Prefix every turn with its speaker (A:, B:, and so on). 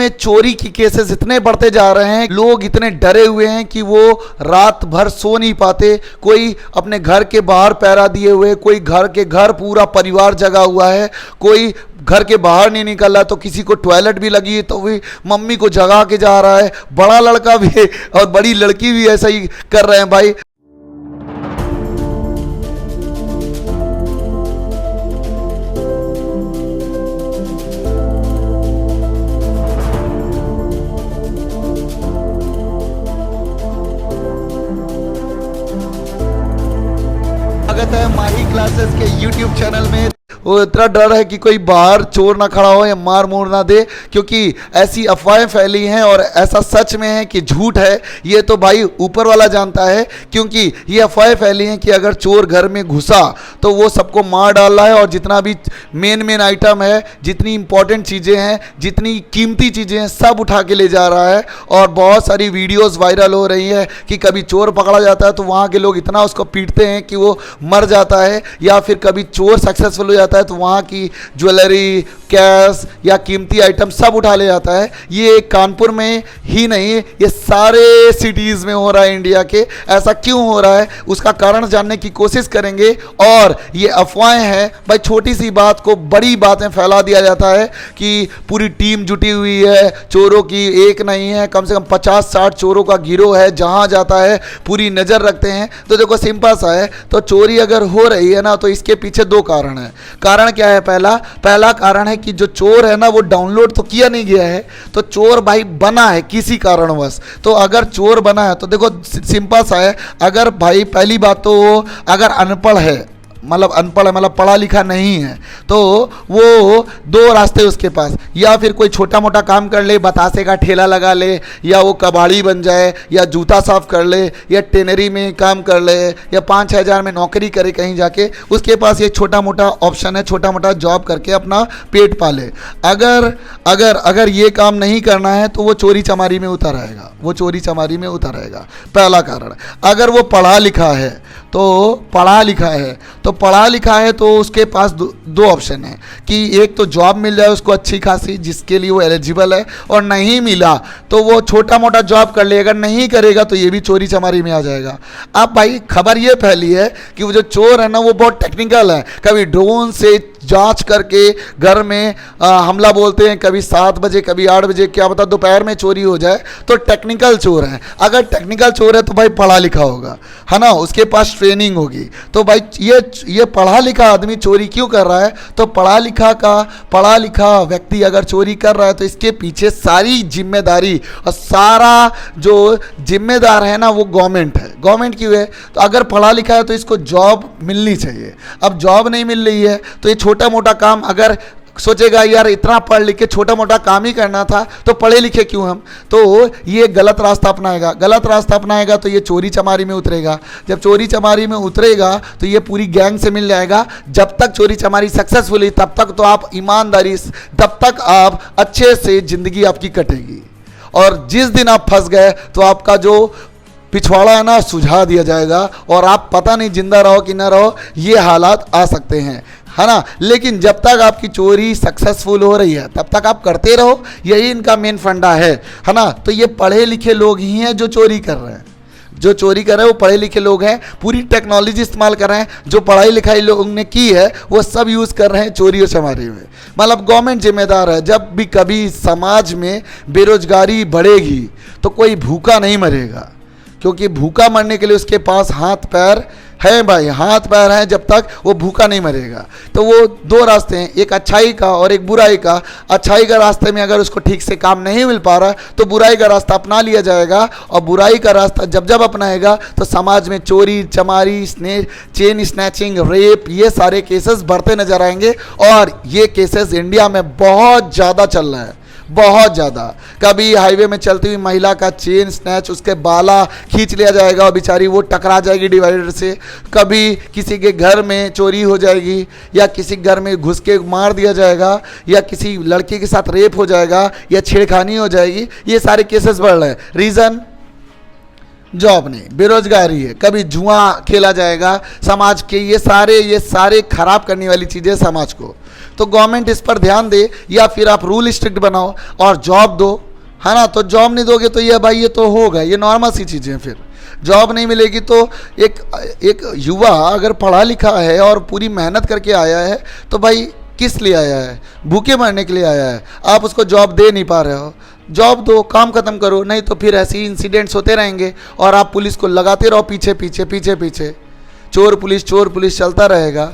A: में चोरी की केसेस इतने बढ़ते जा रहे हैं, लोग इतने डरे हुए हैं कि वो रात भर सो नहीं पाते। कोई अपने घर के बाहर पहरा दिए हुए, कोई घर के घर पूरा परिवार जगा हुआ है, कोई घर के बाहर नहीं निकल रहा, तो किसी को टॉयलेट भी लगी है तो भी मम्मी को जगा के जा रहा है। बड़ा लड़का भी और बड़ी लड़की भी ऐसा ही कर रहे हैं भाई। स्वागत है माही क्लासेस के YouTube चैनल में। वो इतना डर है कि कोई बाहर चोर ना खड़ा हो या मार मोड़ ना दे, क्योंकि ऐसी अफवाहें फैली हैं और ऐसा सच में है कि झूठ है ये तो भाई ऊपर वाला जानता है। क्योंकि ये अफवाहें फैली हैं कि अगर चोर घर में घुसा तो वो सबको मार डाल रहा है और जितना भी मेन आइटम है, जितनी इंपॉर्टेंट चीज़ें हैं, जितनी कीमती चीज़ें हैं, सब उठा के ले जा रहा है। और बहुत सारी वीडियोज़ वायरल हो रही है कि कभी चोर पकड़ा जाता है तो वहाँ के लोग इतना उसको पीटते हैं कि वो मर जाता है, या फिर कभी चोर सक्सेसफुल हो जाता है तो वहाँ की ज्वेलरी, कैश या कीमती आइटम सब उठा ले जाता है। ये कानपुर में ही नहीं, ये सारे सिटीज़ में हो रहा है इंडिया के। ऐसा क्यों हो रहा है उसका कारण जानने की कोशिश करेंगे। और ये अफवाहें हैं भाई, छोटी सी बात को बड़ी बातें फैला दिया जाता है कि पूरी टीम जुटी हुई है चोरों की, एक नहीं है, कम से कम 50-60 चोरों का गिरोह है, जहाँ जाता है पूरी नज़र रखते हैं। तो देखो सिंपल सा है, तो चोरी अगर हो रही है ना तो इसके पीछे दो कारण है। कारण क्या है? पहला कारण है कि जो चोर है ना वो डाउनलोड तो किया नहीं गया है, तो चोर भाई बना है किसी कारणवश। तो अगर चोर बना है तो देखो सिंपल सा है, अगर भाई पहली बात तो वो अगर अनपढ़ है, मतलब पढ़ा लिखा नहीं है, तो वो दो रास्ते उसके पास, या फिर कोई छोटा मोटा काम कर ले, बतासे का ठेला लगा ले, या वो कबाड़ी बन जाए, या जूता साफ कर ले, या टेनरी में काम कर ले, या 5-6 हज़ार में नौकरी करे कहीं जाके। उसके पास ये छोटा मोटा ऑप्शन है, छोटा मोटा जॉब करके अपना पेट पाले। अगर ये काम नहीं करना है तो वो चोरी चमारी में उतर आएगा, पहला कारण। अगर वो पढ़ा लिखा है तो उसके पास दो ऑप्शन है कि एक तो जॉब मिल जाए उसको अच्छी खासी जिसके लिए वो एलिजिबल है, और नहीं मिला तो वो छोटा मोटा जॉब कर ले। अगर नहीं करेगा तो ये भी चोरी चमारी में आ जाएगा। अब भाई खबर ये फैली है कि वो जो चोर है ना वो बहुत टेक्निकल है, कभी ड्रोन से जांच करके घर में हमला बोलते हैं, कभी 7 बजे कभी 8 बजे, क्या पता दोपहर में चोरी हो जाए। तो टेक्निकल चोर है। अगर टेक्निकल चोर है तो भाई पढ़ा लिखा होगा, है ना, उसके पास ट्रेनिंग होगी। तो भाई ये पढ़ा लिखा आदमी चोरी क्यों कर रहा है? तो पढ़ा लिखा व्यक्ति अगर चोरी कर रहा है तो इसके पीछे सारी जिम्मेदारी और सारा जो जिम्मेदार है ना वो गवर्नमेंट है। गवर्नमेंट क्यों है? तो अगर पढ़ा लिखा है तो इसको जॉब मिलनी चाहिए। अब जॉब नहीं मिल रही है तो ये छोटा मोटा काम, अगर सोचेगा यार इतना पढ़ लिख के छोटा मोटा काम ही करना था तो पढ़े लिखे क्यों हम, तो ये गलत रास्ता अपनाएगा तो ये चोरी चमारी में उतरेगा। जब चोरी चमारी में उतरेगा तो ये पूरी गैंग से मिल जाएगा। जब तक चोरी चमारी सक्सेसफुल है तब तक तो आप ईमानदारी, तब तक आप अच्छे से ज़िंदगी आपकी कटेगी। और जिस दिन आप फंस गए तो आपका जो पिछवाड़ा है ना सुझा दिया जाएगा और आप पता नहीं जिंदा रहो कि ना रहो, ये हालात आ सकते हैं, है ना। लेकिन जब तक आपकी चोरी सक्सेसफुल हो रही है तब तक आप करते रहो, यही इनका मेन फंडा है ना। तो ये पढ़े लिखे लोग ही हैं जो चोरी कर रहे हैं, वो पढ़े लिखे लोग हैं, पूरी टेक्नोलॉजी इस्तेमाल कर रहे हैं। जो पढ़ाई लिखाई लोगों ने की है वो सब यूज़ कर रहे हैं चोरी और चमारी में। मतलब गवर्नमेंट जिम्मेदार है। जब भी कभी समाज में बेरोजगारी बढ़ेगी तो कोई भूखा नहीं मरेगा, क्योंकि भूखा मरने के लिए उसके पास हाथ पैर है भाई, हाथ पैर हैं, जब तक वो भूखा नहीं मरेगा। तो वो दो रास्ते हैं, एक अच्छाई का और एक बुराई का। अच्छाई का रास्ते में अगर उसको ठीक से काम नहीं मिल पा रहा तो बुराई का रास्ता अपना लिया जाएगा, और बुराई का रास्ता जब अपनाएगा तो समाज में चोरी चमारी, चेन स्नैचिंग, रेप, ये सारे केसेस बढ़ते नजर आएंगे। और ये केसेस इंडिया में बहुत ज़्यादा चल रहा है, बहुत ज़्यादा। कभी हाईवे में चलती हुई महिला का चेन स्नैच, उसके बाला खींच लिया जाएगा और बेचारी वो टकरा जाएगी डिवाइडर से। कभी किसी के घर में चोरी हो जाएगी, या किसी घर में घुस के मार दिया जाएगा, या किसी लड़की के साथ रेप हो जाएगा, या छेड़खानी हो जाएगी। ये सारे केसेस बढ़ रहे हैं। रीज़न जॉब नहीं, बेरोजगारी है। कभी जुआ खेला जाएगा समाज के, ये सारे खराब करने वाली चीज़ें समाज को। तो गवर्नमेंट इस पर ध्यान दे, या फिर आप रूल स्ट्रिक्ट बनाओ और जॉब दो, है ना। तो जॉब नहीं दोगे तो ये भाई ये तो होगा, ये नॉर्मल सी चीज़ें हैं। फिर जॉब नहीं मिलेगी तो एक युवा अगर पढ़ा लिखा है और पूरी मेहनत करके आया है तो भाई किस लिए आया है? भूखे मरने के लिए आया है। आप उसको जॉब दे नहीं पा रहे हो, जॉब दो, काम खत्म करो, नहीं तो फिर ऐसे ही इंसिडेंट्स होते रहेंगे और आप पुलिस को लगाते रहो पीछे पीछे पीछे पीछे, चोर पुलिस चलता रहेगा।